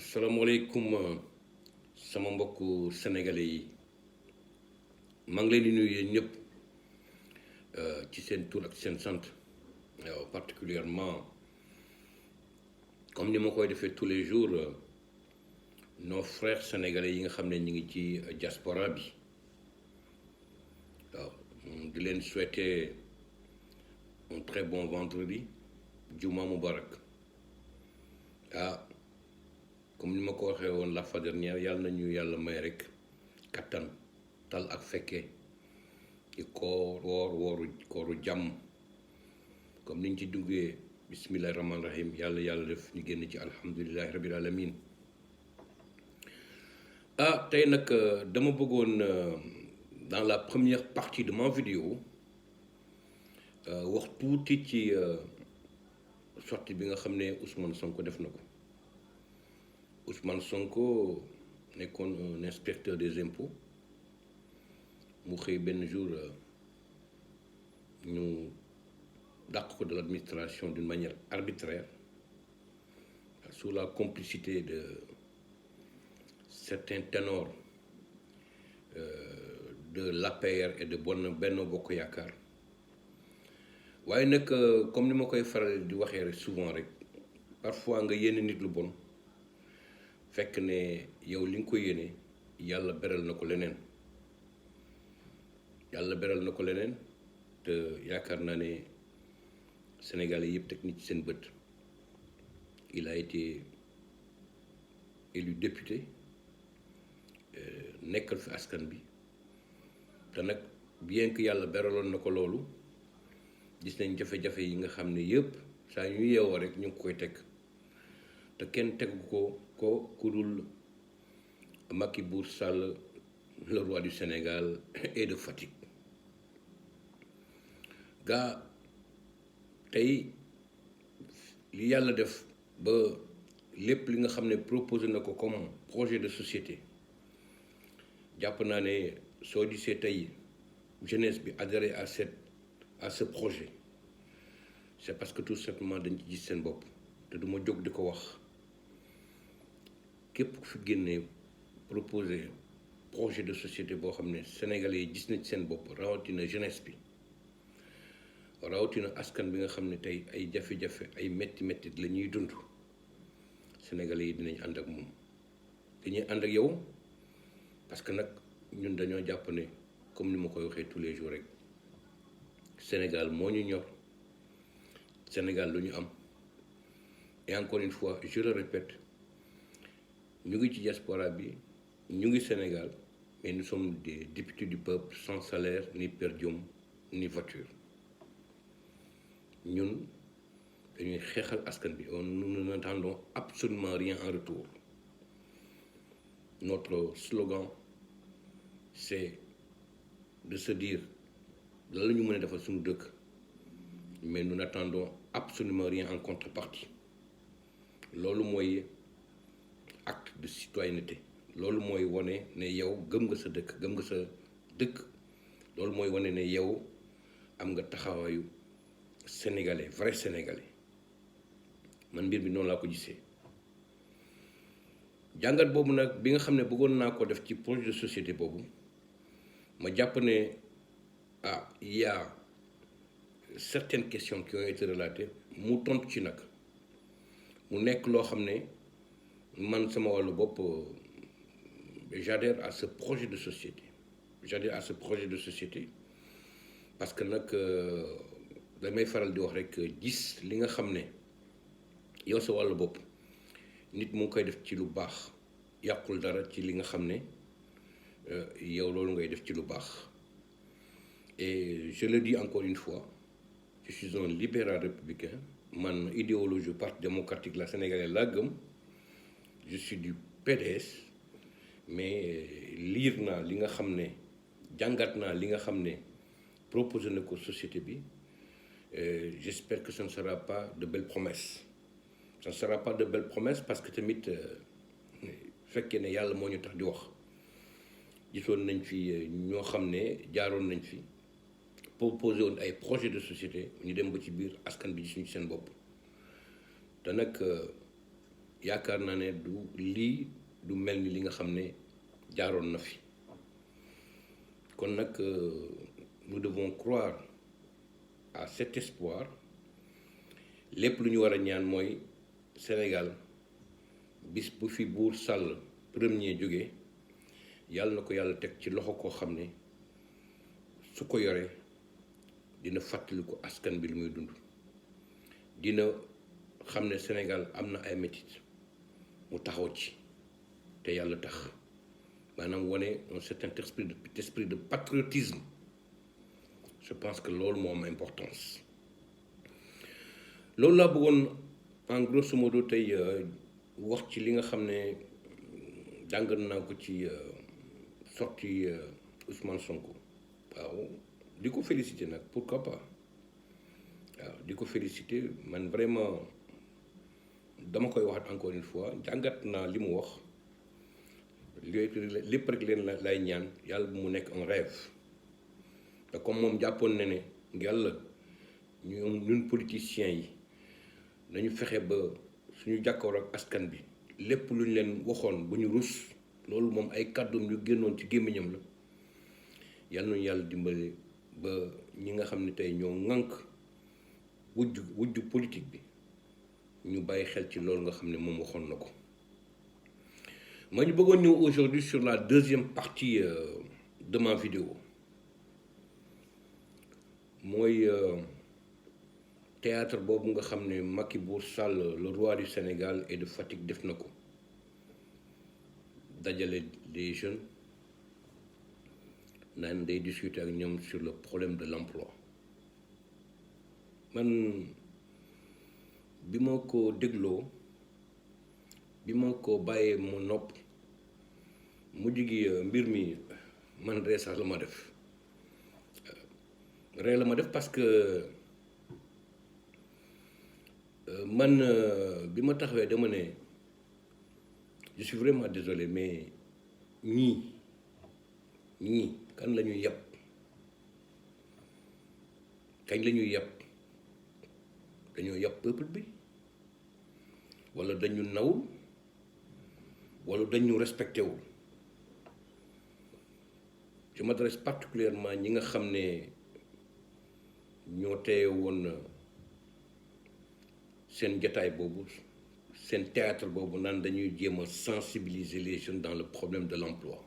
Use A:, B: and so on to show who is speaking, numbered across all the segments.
A: salaamaaleykum sama mbokku sénégalais yi maa ngi leen di nuyu yéen ñëpp ci seen tur ak seen sant particulièrement comme ni ma koy defee tous les jours nos frères sénégalais yi nga xam ne ñu ngi ci diaspora bi waaw di leen souhaiter un très bon vendredi juma mubarak comme ni ma ko waxee woon la fois dernière yàlla nañu yàlla may rek kattan tal ak fekkee ci kooru jàmm comme niñ ci duggee bismillahi rahmaani rahim yàlla def ñu génn ci alhamdulillahi rabbil alamin tey nag dama bëggoon dans la première partie de ma vidéo wax tuuti ci sortie bi nga xam ne Ousmane Sonko def na ko Ousmane Sonko nekkoon un inspecteur des impôts mu xëy benn jour ñu dàq ko de l'administration d'une manière arbitraire sous la complicité de certains ténors de l'APR et de Benno Bokk Yaakaar waaye nag comme ni ma koy faral di waxee rek souvent rek parfois nga yéene nit lu bon fekk ne yow li nga ko yéene yàlla beral na ko leneen te yaakaar naa ne Sénégalais yëpp teg nit ci seen bët il a été élu député nekkal fi askan bi te nag bien que yàlla beraloon na ko loolu gis nañ jafe-jafe yi nga xam ne yëpp saa ñu yeewoo rek ñu ngi koy teg te kenn tegu ko ku dul Macky Bour Sall le roi du Sénégal et de Fatick gaa tey li yàlla def ba lépp li nga xam ne proposé na ko comme projet de société jàpp naa ne soo gisee tey jeunesse bi adhéré à ce projet c'est parce que tout simplement dañ ci gis seen bopp te du ma jóg di ko wax képp ku fi génnee proposé projet de société boo xam ne sénégalais yi gis nañ seen bopp rawatina jeunesse bi rawatina askan bi nga xam ne tey ay jafe-jafe ay métti la ñuy dund sénégalais yi dinañ ànd ak moom dañuy ànd ak yow parce que nag ñun dañoo jàpp ne comme ni ma koy waxee tous les jours rek Sénégal moo ñu ñor Sénégal lu ñu am et encore une fois je le répète ñu ngi ci diaspora bi ñu ngi Sénégal mais nous sommes des députés du peuple sans salaire ni per diem ni voiture ñun dañuy xeexal askan bi nous n'attendons absolument rien en retour notre slogan c'est de se dire lan la ñu mën a defal suñu dëkk mais nous n'attendons absolument rien en contrepartie loolu mooy acte de citoyenneté loolu mooy wane ne yow gëm nga sa dëkk loolu mooy wane ne yow am nga taxawaayu sénégalais vrai sénégalais man mbir bi noonu laa ko gisee jàngat boobu nag bi nga xam ne bëggoon naa ko def ci projet de société boobu ma jàpp ne il y a certaines questions qui ont été relatées mu tontu ci nag mu nekk loo xam ne man sama wàllu bopp j'adhère à ce projet de société parce que nag damay faral di wax rek gis li nga xam ne yow sa wàllu bopp nit mu ngi koy def ci lu baax yàqul dara ci li nga xam ne yow loolu ngay def ci lu baax et je le dis encore une fois je suis un libéral républicain man idéologie parti démocratique la sénégalaise laa gëm je suis du PDS mais lire naa li nga xam ne jàngat naa li nga xam ne proposé na ko société bi j'espère que ce ne sera pas de belles promesses parce que tamit fekkee ne yàlla moo ñu tax di wax gisoon nañ fi ñoo xam ne jaaroon nañ fi proposé woon ay projet de société ñu dem ba ci biir askan bi gisuñu seen bopp te nag yaakaar naa ne du lii du mel ni li nga xam ne jaaroon na fi kon nag nous devons croire à cet espoir lépp lu ñu war a ñaan mooy Sénégal bis bu fi buur Sall premier jógee yàlla na ko yàlla teg ci loxo koo xam ne su ko yoree dina fàttali ko askan bi lu muy dund dina xam ne Sénégal am na ay métit mu taxaw ci te yàlla tax maanaam wane un certain esprit de patriotisme je pense que loolu moo am importance loolu laa bëggoon en grosso modo tey wax ci li nga xam ne jàngat naa ko ci sorti Ousmane Sonko waaw di ko féliciter nag pourquoi pas waaw di ko féliciter man vraiment dama koy waxat encore une fois jàngat naa li mu wax lépp rek leen lay ñaan yàlla bu mu nekk un rêve te comme moom jàppoon na ne yàlla ñun politiciens yi nañu fexe ba suñu jàkkoor ak askan bi lépp lu ñu leen waxoon bu ñu rus loolu moom ay kàddoom yu génnoon ci gémmiñam la yàlla nañu yàlla dimbale ba ñi nga xam ne tey ñoo ŋànk wujju politique bi ñu bàyyi xel ci loolu nga xam ne moom waxoon na ko ma ñu bëggoon ñëw aujourd'hui sur la deuxième partie de ma vidéo mooy théâtre boobu nga xam ne Macky Bour Sall le roi du Sénégal et de Fatick def na ko dajale des jeunes naan day discuter ak ñoom sur le problème de l'emploi man bi ma ko dégloo bi ma ko bàyyee mu nopp mujj gi mbir mi man ree sax la ma def ree la ma def parce que man bi ma taxawee dama ne je suis vraiment désolé mais ñii kan la ñuy yàpp kañ la ñuy yàpp dañoo yàpp peuple bi wala dañu nawul wala dañu respecté wul je m'adresse particulièrement ñi nga xam ne ñoo teye woon seen jataay boobu seen théâtre boobu naan dañuy jéem a sensibiliser les jeunes dans le problème de l'emploi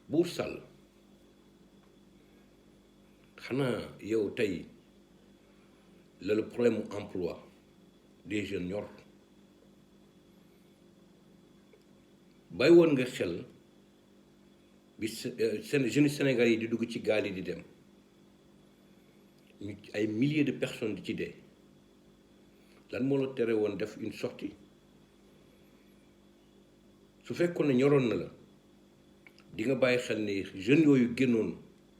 A: Bour Sall xanaa yow tey la le problème mu emploi des jeunes ñor bàyyi woon nga xel bi seen jeunes sénégalais yi di dugg ci gaal yi di dem ñu ay milliers de personnes di ci dee lan moo la tere woon def une sortie su fekkoon ne ñoroon na la di nga bàyyi xel ni jeunes yooyu génnoon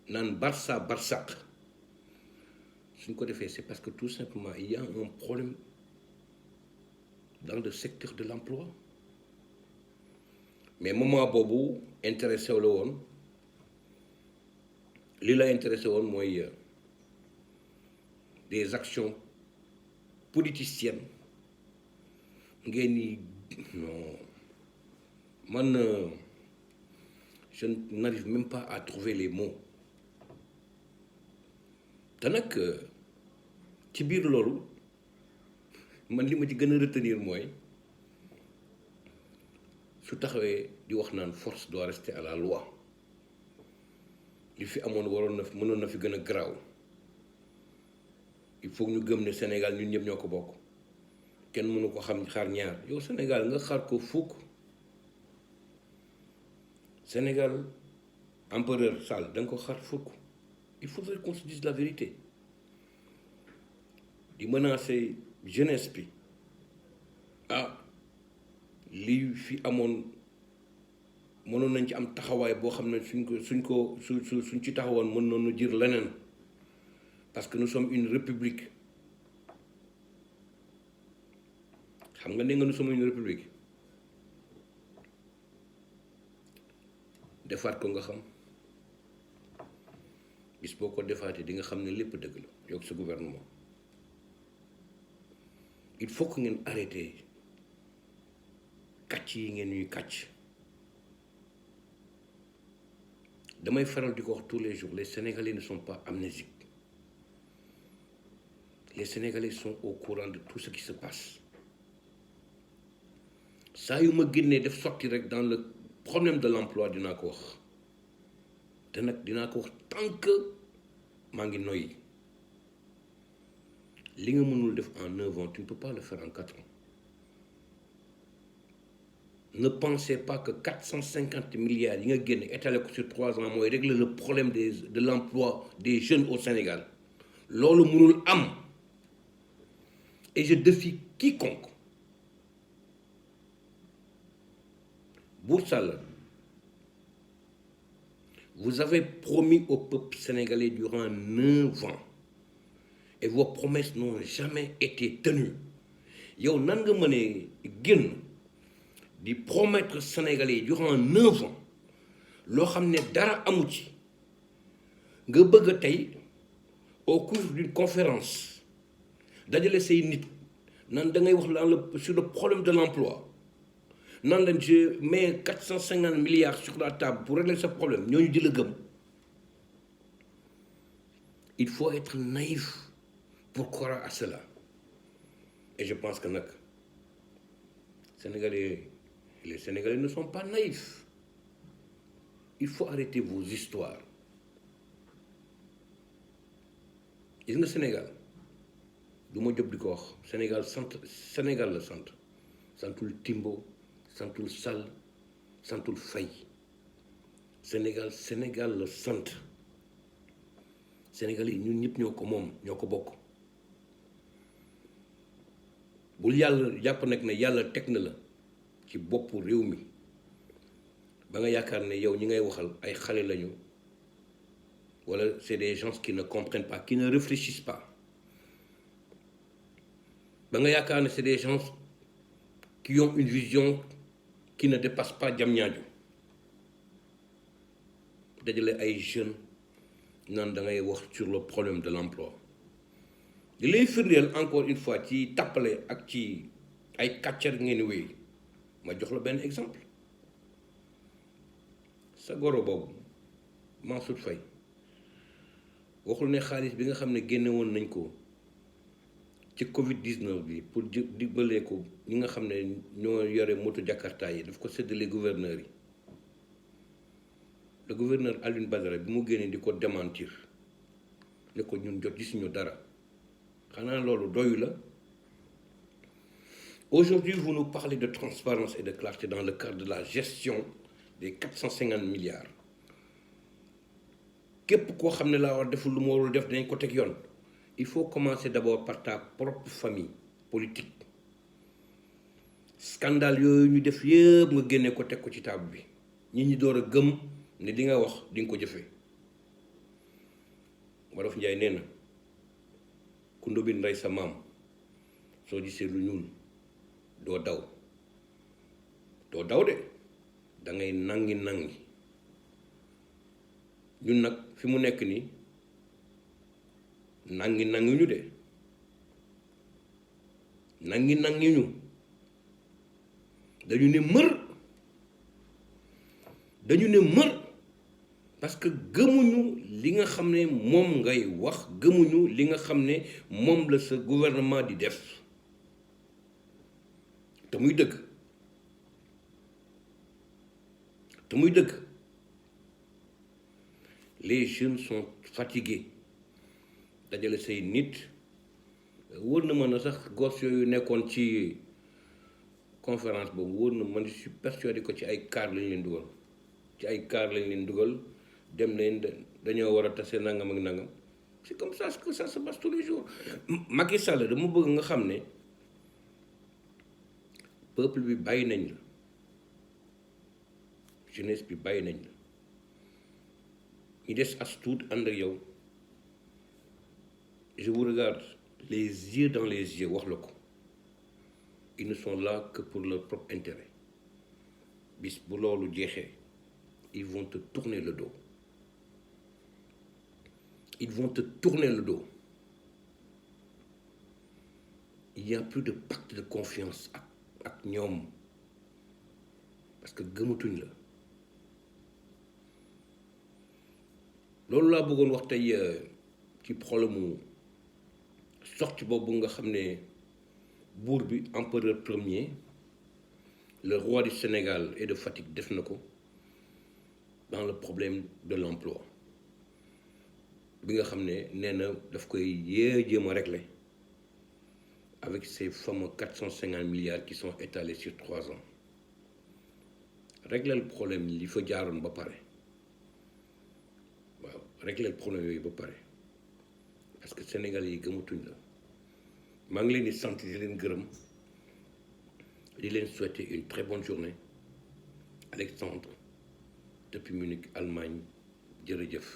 A: naan Barça Barsaq suñ ko defee c'est parce que tout simplement il y a un problème dans le secteur de l'emploi mais moment boobu intéressé la woon li la intéressé woon mooy des actions politiciennes ngeen ni non man je n'arrive même pas à trouver les mots te nag ci biir loolu man li ma ci gën a retenir mooy su taxawee di wax naan force doit rester à la loi li fi amoon waroon na mënoon na fi gën a garaaw il faut ñu gëm ne Sénégal ñun ñëpp ñoo ko bokk kenn mënu ko xam xaar ñaar yow Sénégal nga xaar ko fukk Sénégal empereur Sall da nga ko xaar fukk il faudrait qu'on se dise la vérité di menacer jeunesse bi lii fi amoon mënoon nañ ci am taxawaay boo xam ne suñ ci taxawoon mën noonu jër leneen parce que nous sommes une république xam nga ne nga nous sommes une république defaat ko nga xam bis boo ko defaatee di nga xam ne lépp dëgg la yow sa gouvernement il faut que ngeen arrêter kàcc yi ngeen ñuy kàcc. damay faral di ko wax tous les jours, les Sénégalais ne sont pas amnésiques. Les Sénégalais sont au courant de tout ce qui se passe. saa yu ma génnee def sorti rek dans le problème de l'emploi dinaa ko wax te nag dinaa ko wax tant que maa ngi noyyi. li nga mënul def en 9 ans tu ne peux pas le faire en 4 ans. Ne pensez pas que 450 milliards yi nga génne étalé ko sur 3 ans mooy régler le problème de l'emploi des jeunes au Sénégal. loolu mënul am. Et je défie quiconque. Boursal, vous avez promis au peuple sénégalais durant 9 ans et vos promesses n'ont jamais été tenues. yow nan nga mënee génn di promettre sénégalais durant 9 ans loo xam ne dara amu ci nga bëgg a tey au cours d'une conférence dajale say nit nan da ngay wax sur le problème de l'emploi nan leen je mets 450 milliards sur la table pour régler ce problème ñooñu di la gëm. Il faut être naïf pour croire à cela. Et je pense que nag les Sénégalais ne sont pas naïfs. Il faut arrêter vos histoires. gis nga Sénégal du ma jóg di ko wax Sénégal la santul Timbo santul Sall santul Faye Sénégal la sant. Sénégal yi ñun ñëpp ñoo ko moom ñoo ko bokk. bul yàlla jàpp nag ne yàlla teg na la ci boppu réew mi ba nga yaakaar ne yow ñi ngay waxal ay xale lañu wala c'est des gens qui ne comprennent pas qui ne réfléchissent pas ba nga yaakaar ne c'est des gens qui ont une vision qui ne dépasse pas Diamniadio dajale ay jeunes naan da ngay wax sur le problème de l'emploi li lay firndeel encore une fois ci tàppale ak ci ay kàccar ngeen wéy ma jox la benn exemple sa goro boobu Mansour Faye waxul ne xaalis bi nga xam ne génne woon nañ ko ci Covid-19 bi pour dimbalee ko ñi nga xam ne ñoo yore moto Jakarta yi daf ko séddale gouverneur yi. Le gouverneur Alioune Badara bi mu génnee di ko démentir ne ko ñun jot gisuñu dara xanaa loolu doyu la. Aujourd'hui vous nous parlez de transparence et de clarté dans le cadre de la gestion des 450 milliards képp koo xam ne laa war deful lu mu warul def dinañ ko teg yoon. Il faut commencer d'abord par ta propre famille politique. Scandale yooyu ñu def yëpp nga génne ko teg ko ci table bi ñi ñi door a gëm ne di nga wax di nga ko jëfee. Wolof Njaay nee na ku ndóbin ndey sa maam soo gisee lu ñuul doo daw de da ngay nangi ñun nag fi mu nekk nii nangi ñu de nangi ñu dañu ne mër parce que gëmuñu li nga xam ne moom ngay wax gëmuñu li nga xam ne moom la sa gouvernement di def te muy dëgg les jeunes sont fatigués dajale say nit wóor na ma na sax gos yooyu nekkoon ci conférence boobu wóor na man je suis persuadé ko ci ay car lañ leen dugal dem leen dañoo war a tase nangam ak nangam c'est comme ça que ça se passe tous les jours. Macky Sall dama bëgg nga xam ne peuple bi bàyyi nañ la jeunesse bi bàyyi nañ la ñu des as tuut ànd ak yow. Je vous regarde les yeux dans les yeux wax la ko ils ne sont là que pour leur propre intérêt bis bu loolu jeexee ils vont te tourner le dos il y a plus de pacte de confiance ak ñoom parce que gëmatuñ la. loolu laa bëggoon wax tey ci problème mu sortie boobu nga xam ne buur bi empereur premier le roi du Sénégal et de Fatick def na ko dans le problème de l'emploi bi nga xam ne nee na daf koy jéem a régler avec ces fameux 450 milliards qui sont étalés sur 3 ans régler le problème li fa jaaroon ba pare waaw régler le problème yooyu ba pare parce que Sénégalais yi gëmatuñ la maa ngi leen di sant di leen gërëm di leen souhaiter une très bonne journée Alexandre depuis Munich Allemagne jërëjëf.